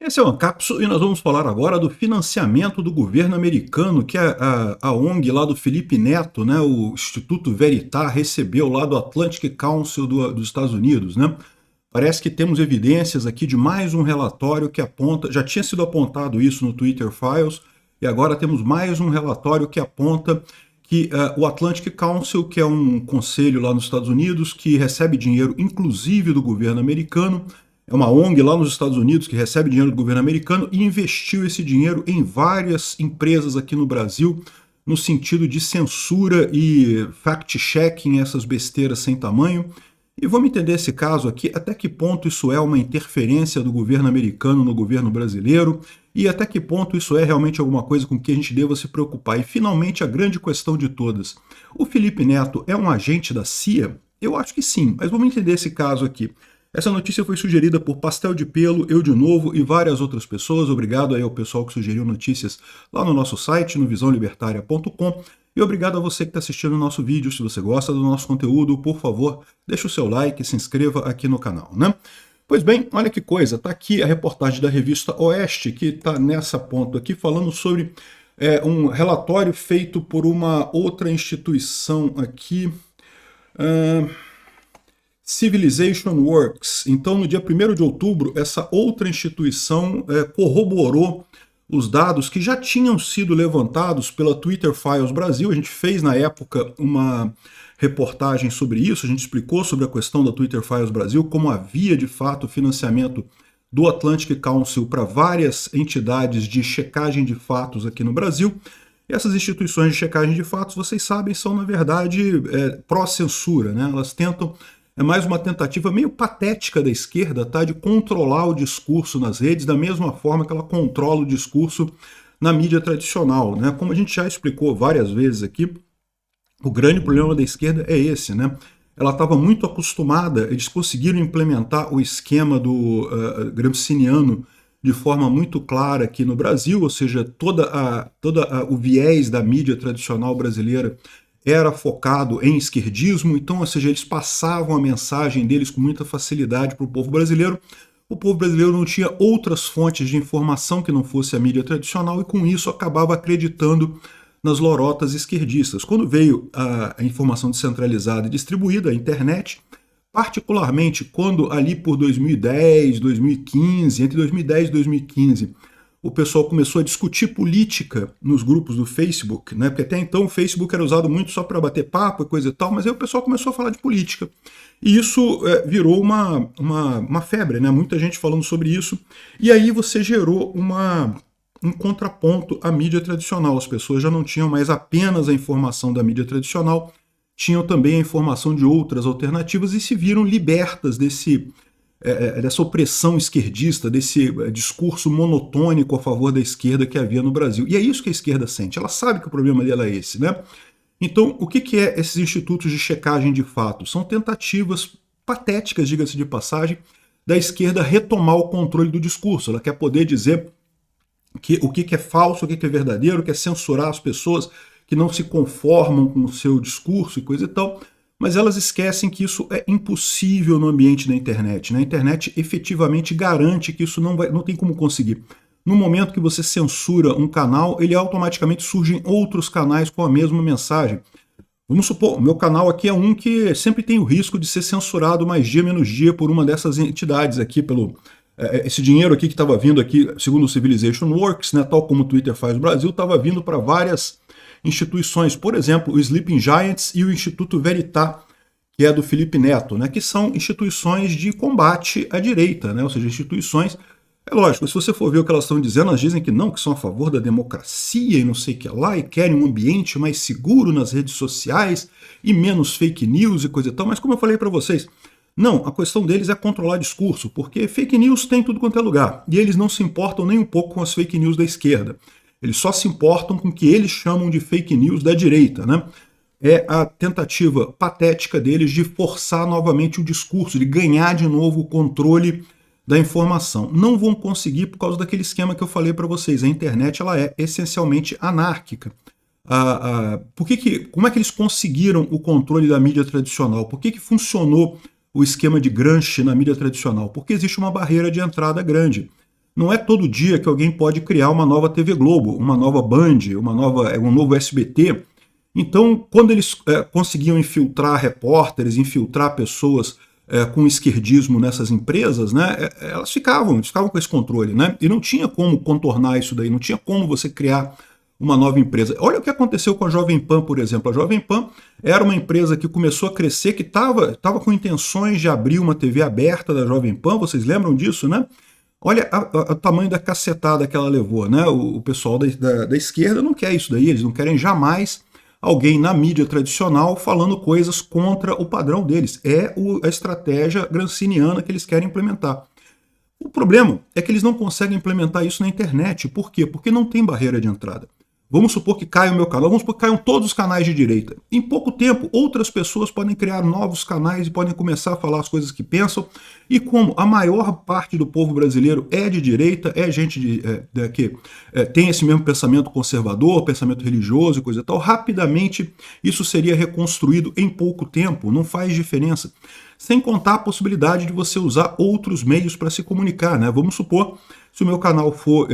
Esse é o Ancapso e nós vamos falar agora do financiamento do governo americano que a ONG lá do Felipe Neto, né, o Instituto Veritas, recebeu lá do Atlantic Council dos Estados Unidos, né? Parece que temos evidências aqui de mais um relatório que aponta, já tinha sido apontado isso no Twitter Files, e agora temos mais um relatório que aponta que o Atlantic Council, que é um conselho lá nos Estados Unidos, que recebe dinheiro inclusive do governo americano, é uma ONG lá nos Estados Unidos que recebe dinheiro do governo americano e investiu esse dinheiro em várias empresas aqui no Brasil, no sentido de censura e fact-checking, essas besteiras sem tamanho. E vamos entender esse caso aqui, até que ponto isso é uma interferência do governo americano no governo brasileiro e até que ponto isso é realmente alguma coisa com que a gente deva se preocupar. E finalmente a grande questão de todas, o Felipe Neto é um agente da CIA? Eu acho que sim, mas vamos entender esse caso aqui. Essa notícia foi sugerida por Pastel de Pelo, Eu de Novo e várias outras pessoas. Obrigado aí ao pessoal que sugeriu notícias lá no nosso site, no visãolibertaria.com. E obrigado a você que está assistindo o nosso vídeo. Se você gosta do nosso conteúdo, por favor, deixe o seu like e se inscreva aqui no canal, né? Pois bem, olha que coisa, está aqui a reportagem da revista Oeste, que está nessa ponta aqui, falando sobre um relatório feito por uma outra instituição aqui, Civilization Works. Então, no dia 1º de outubro, essa outra instituição corroborou os dados que já tinham sido levantados pela Twitter Files Brasil. A gente fez, na época, uma reportagem sobre isso, a gente explicou sobre a questão da Twitter Files Brasil, como havia, de fato, financiamento do Atlantic Council para várias entidades de checagem de fatos aqui no Brasil. E essas instituições de checagem de fatos, vocês sabem, são, na verdade, pró-censura, né? Elas tentam... É mais uma tentativa meio patética da esquerda, tá, de controlar o discurso nas redes da mesma forma que ela controla o discurso na mídia tradicional, né? Como a gente já explicou várias vezes aqui, o grande problema da esquerda é esse, né? Ela estava muito acostumada, eles conseguiram implementar o esquema do gramsciano de forma muito clara aqui no Brasil, ou seja, o viés da mídia tradicional brasileira era focado em esquerdismo, então, ou seja, eles passavam a mensagem deles com muita facilidade para o povo brasileiro. O povo brasileiro não tinha outras fontes de informação que não fosse a mídia tradicional e com isso acabava acreditando nas lorotas esquerdistas. Quando veio a informação descentralizada e distribuída, a internet, particularmente quando ali por 2010, 2015, entre 2010 e 2015, o pessoal começou a discutir política nos grupos do Facebook, né? Porque até então o Facebook era usado muito só para bater papo e coisa e tal, mas aí o pessoal começou a falar de política. E isso virou uma febre, né? Muita gente falando sobre isso. E aí você gerou um contraponto à mídia tradicional. As pessoas já não tinham mais apenas a informação da mídia tradicional, tinham também a informação de outras alternativas e se viram libertas dessa opressão esquerdista, desse discurso monotônico a favor da esquerda que havia no Brasil. E é isso que a esquerda sente, ela sabe que o problema dela é esse, né? Então, o que é esses institutos de checagem de fatos? São tentativas patéticas, diga-se de passagem, da esquerda retomar o controle do discurso. Ela quer poder dizer o que é falso, o que é verdadeiro, quer censurar as pessoas que não se conformam com o seu discurso e coisa e tal, mas elas esquecem que isso é impossível no ambiente da internet, né? A internet efetivamente garante que isso não tem como conseguir. No momento que você censura um canal, ele automaticamente surgem outros canais com a mesma mensagem. Vamos supor, o meu canal aqui é um que sempre tem o risco de ser censurado mais dia menos dia por uma dessas entidades aqui, esse dinheiro aqui que estava vindo aqui, segundo o Civilization Works, né, tal como o Twitter faz no Brasil, estava vindo para várias instituições, por exemplo, o Sleeping Giants e o Instituto Veritas, que é do Felipe Neto, né, que são instituições de combate à direita, né, ou seja, instituições, é lógico, se você for ver o que elas estão dizendo, elas dizem que não, que são a favor da democracia e não sei o que lá, e querem um ambiente mais seguro nas redes sociais e menos fake news e coisa e tal, mas como eu falei para vocês, não, a questão deles é controlar discurso, porque fake news tem tudo quanto é lugar, e eles não se importam nem um pouco com as fake news da esquerda. Eles só se importam com o que eles chamam de fake news da direita, né? É a tentativa patética deles de forçar novamente o discurso, de ganhar de novo o controle da informação. Não vão conseguir por causa daquele esquema que eu falei para vocês. A internet ela é essencialmente anárquica. Como é que eles conseguiram o controle da mídia tradicional? Por que funcionou o esquema de Gramsci na mídia tradicional? Porque existe uma barreira de entrada grande. Não é todo dia que alguém pode criar uma nova TV Globo, uma nova Band, um novo SBT. Então, quando eles conseguiam infiltrar repórteres, infiltrar pessoas com esquerdismo nessas empresas, né, elas ficavam com esse controle, né, e não tinha como contornar isso daí, não tinha como você criar uma nova empresa. Olha o que aconteceu com a Jovem Pan, por exemplo. A Jovem Pan era uma empresa que começou a crescer, que estava com intenções de abrir uma TV aberta da Jovem Pan, vocês lembram disso, né? Olha o tamanho da cacetada que ela levou, né? O pessoal da esquerda não quer isso daí, eles não querem jamais alguém na mídia tradicional falando coisas contra o padrão deles. É a estratégia granciniana que eles querem implementar. O problema é que eles não conseguem implementar isso na internet. Por quê? Porque não tem barreira de entrada. Vamos supor que caia o meu canal, vamos supor que caiam todos os canais de direita. Em pouco tempo, outras pessoas podem criar novos canais e podem começar a falar as coisas que pensam. E como a maior parte do povo brasileiro é de direita, é gente que tem esse mesmo pensamento conservador, pensamento religioso e coisa e tal, rapidamente isso seria reconstruído em pouco tempo, não faz diferença. Sem contar a possibilidade de você usar outros meios para se comunicar, né? Vamos supor, se o meu canal for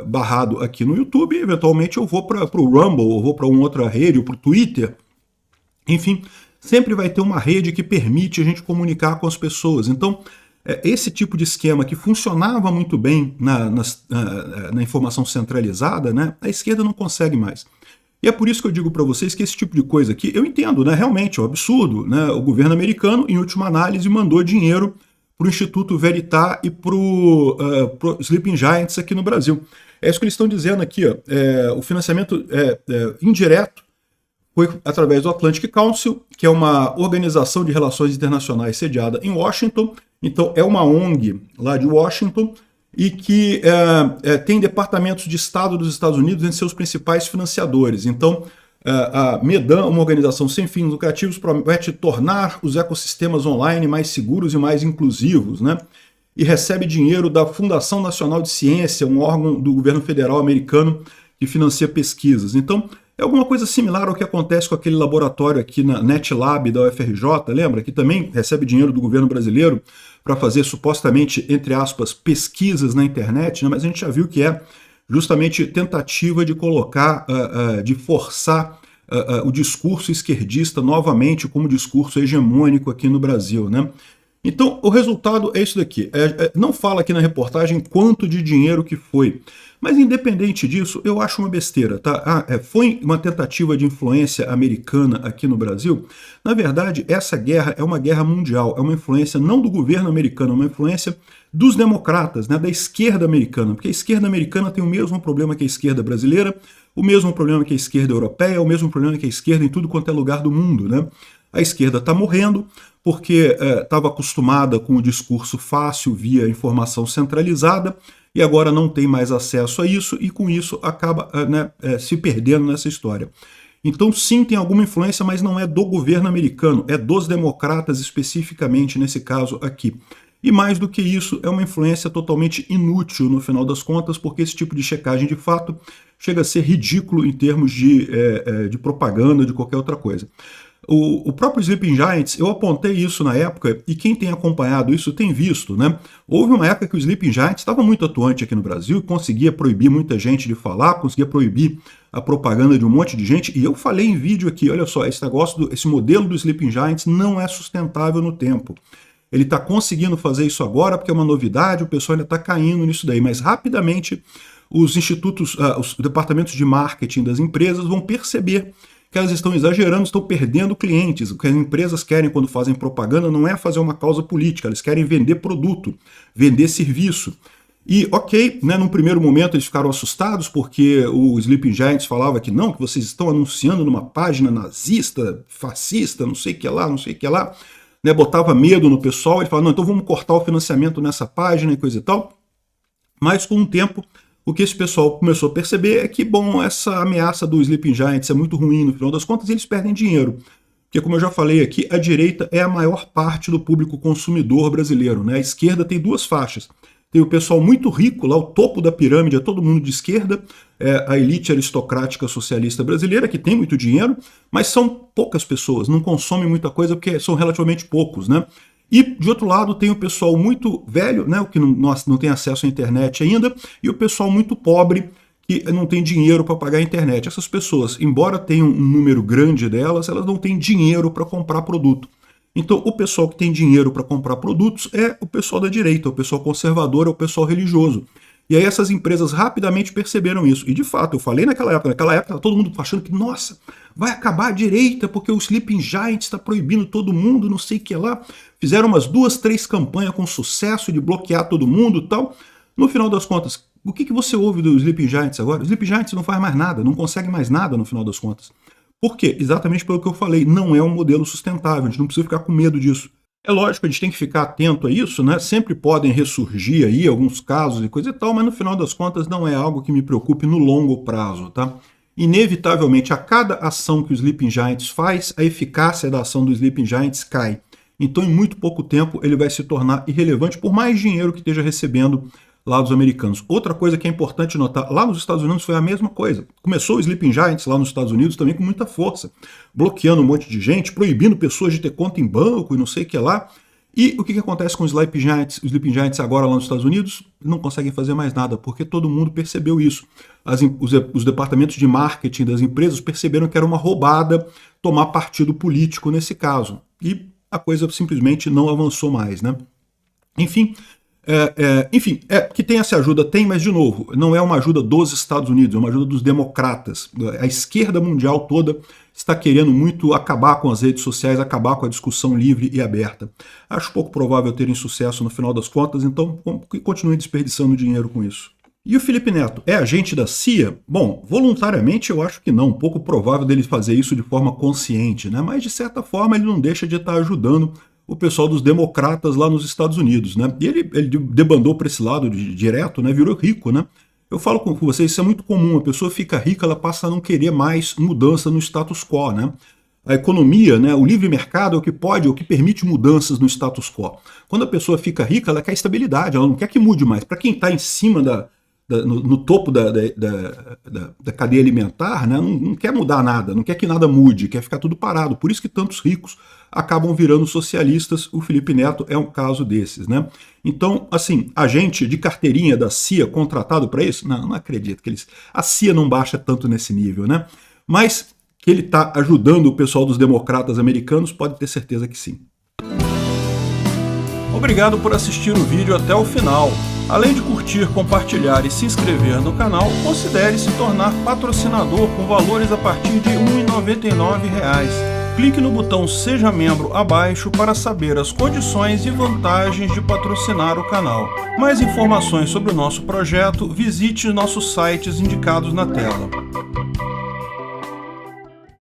barrado aqui no YouTube, eventualmente eu vou para o Rumble, ou vou para uma outra rede, ou para o Twitter. Enfim, sempre vai ter uma rede que permite a gente comunicar com as pessoas. Então, esse tipo de esquema que funcionava muito bem na informação centralizada, né, a esquerda não consegue mais. E é por isso que eu digo para vocês que esse tipo de coisa aqui, eu entendo, né, realmente é um absurdo, né, o governo americano, em última análise, mandou dinheiro para o Instituto Verità e para o Sleeping Giants aqui no Brasil. É isso que eles estão dizendo aqui, ó, o financiamento indireto foi através do Atlantic Council, que é uma organização de relações internacionais sediada em Washington. Então é uma ONG lá de Washington e que tem departamentos de Estado dos Estados Unidos entre seus principais financiadores. Então a Medan, uma organização sem fins lucrativos, promete tornar os ecossistemas online mais seguros e mais inclusivos, né? E recebe dinheiro da Fundação Nacional de Ciência, um órgão do governo federal americano que financia pesquisas. Então, é alguma coisa similar ao que acontece com aquele laboratório aqui na NetLab da UFRJ, lembra? Que também recebe dinheiro do governo brasileiro para fazer supostamente, entre aspas, pesquisas na internet, né? Mas a gente já viu que é justamente tentativa de colocar, de forçar o discurso esquerdista novamente como discurso hegemônico aqui no Brasil, né? Então, o resultado é isso daqui. Não fala aqui na reportagem quanto de dinheiro que foi, mas independente disso, eu acho uma besteira, tá? Foi uma tentativa de influência americana aqui no Brasil. Na verdade, essa guerra é uma guerra mundial, é uma influência não do governo americano, é uma influência dos democratas, né, da esquerda americana, porque a esquerda americana tem o mesmo problema que a esquerda brasileira, o mesmo problema que a esquerda europeia, o mesmo problema que a esquerda em tudo quanto é lugar do mundo, né? A esquerda está morrendo porque estava acostumada com o discurso fácil via informação centralizada e agora não tem mais acesso a isso e com isso acaba se perdendo nessa história. Então sim, tem alguma influência, mas não é do governo americano, é dos democratas especificamente nesse caso aqui. E mais do que isso, é uma influência totalmente inútil no final das contas, porque esse tipo de checagem de fato chega a ser ridículo em termos de propaganda, de qualquer outra coisa. O próprio Sleeping Giants, eu apontei isso na época, e quem tem acompanhado isso tem visto, né? Houve uma época que o Sleeping Giants estava muito atuante aqui no Brasil, conseguia proibir muita gente de falar, conseguia proibir a propaganda de um monte de gente, e eu falei em vídeo aqui, olha só, esse modelo do Sleeping Giants não é sustentável no tempo. Ele está conseguindo fazer isso agora porque é uma novidade, o pessoal ainda está caindo nisso daí, mas rapidamente os institutos, os departamentos de marketing das empresas vão perceber que elas estão exagerando, estão perdendo clientes. O que as empresas querem quando fazem propaganda não é fazer uma causa política, elas querem vender produto, vender serviço. E ok, né, num primeiro momento eles ficaram assustados porque o Sleeping Giants falava que não, que vocês estão anunciando numa página nazista, fascista, não sei o que lá, não sei o que lá, né, botava medo no pessoal, ele falava, não, então vamos cortar o financiamento nessa página e coisa e tal. Mas com o tempo, o que esse pessoal começou a perceber é que, bom, essa ameaça do Sleeping Giants é muito ruim no final das contas e eles perdem dinheiro. Porque, como eu já falei aqui, a direita é a maior parte do público consumidor brasileiro, né? A esquerda tem duas faixas. Tem o pessoal muito rico, lá o topo da pirâmide é todo mundo de esquerda, a elite aristocrática socialista brasileira, que tem muito dinheiro, mas são poucas pessoas, não consomem muita coisa porque são relativamente poucos, né? E, de outro lado, tem o pessoal muito velho, né, o que não tem acesso à internet ainda, e o pessoal muito pobre, que não tem dinheiro para pagar a internet. Essas pessoas, embora tenham um número grande delas, elas não têm dinheiro para comprar produto. Então, o pessoal que tem dinheiro para comprar produtos é o pessoal da direita, o pessoal conservador, é o pessoal religioso. E aí essas empresas rapidamente perceberam isso. E de fato, eu falei naquela época todo mundo achando que, nossa, vai acabar a direita porque o Sleeping Giants está proibindo todo mundo, não sei o que lá. Fizeram umas 2, 3 campanhas com sucesso de bloquear todo mundo e tal. No final das contas, o que você ouve do Sleeping Giants agora? O Sleeping Giants não faz mais nada, não consegue mais nada no final das contas. Por quê? Exatamente pelo que eu falei, não é um modelo sustentável, a gente não precisa ficar com medo disso. É lógico, a gente tem que ficar atento a isso, né? Sempre podem ressurgir aí alguns casos e coisa e tal, mas no final das contas não é algo que me preocupe no longo prazo, tá? Inevitavelmente, a cada ação que o Sleeping Giants faz, a eficácia da ação do Sleeping Giants cai. Então, em muito pouco tempo, ele vai se tornar irrelevante por mais dinheiro que esteja recebendo lá dos americanos. Outra coisa que é importante notar, lá nos Estados Unidos foi a mesma coisa. Começou o Sleeping Giants lá nos Estados Unidos também com muita força, bloqueando um monte de gente, proibindo pessoas de ter conta em banco e não sei o que lá. E o que acontece com os Sleeping Giants agora lá nos Estados Unidos? Não conseguem fazer mais nada, porque todo mundo percebeu isso. Os departamentos de marketing das empresas perceberam que era uma roubada tomar partido político nesse caso. E a coisa simplesmente não avançou mais, né? Enfim, que tem essa ajuda, tem, mas de novo, não é uma ajuda dos Estados Unidos, é uma ajuda dos democratas. A esquerda mundial toda está querendo muito acabar com as redes sociais, acabar com a discussão livre e aberta. Acho pouco provável terem sucesso no final das contas, então continuem desperdiçando dinheiro com isso. E o Felipe Neto é agente da CIA? Bom, voluntariamente eu acho que não, pouco provável dele fazer isso de forma consciente, né? Mas de certa forma ele não deixa de estar ajudando o pessoal dos democratas lá nos Estados Unidos, né? E ele debandou para esse lado direto, né? Virou rico, né? Eu falo com vocês, isso é muito comum, a pessoa fica rica, ela passa a não querer mais mudança no status quo, né? A economia, né, o livre mercado é o que permite mudanças no status quo. Quando a pessoa fica rica, ela quer estabilidade, ela não quer que mude mais. Para quem está em cima no topo da cadeia alimentar, né, não quer mudar nada, não quer que nada mude, quer ficar tudo parado. Por isso que tantos ricos acabam virando socialistas. O Felipe Neto é um caso desses, né? Então, assim, agente de carteirinha da CIA contratado para isso? Não acredito que a CIA não baixa tanto nesse nível, né? Mas que ele está ajudando o pessoal dos democratas americanos, pode ter certeza que sim. Obrigado por assistir o vídeo até o final. Além de curtir, compartilhar e se inscrever no canal, considere se tornar patrocinador com valores a partir de R$ 1,99. Clique no botão Seja Membro abaixo para saber as condições e vantagens de patrocinar o canal. Mais informações sobre o nosso projeto, visite nossos sites indicados na tela.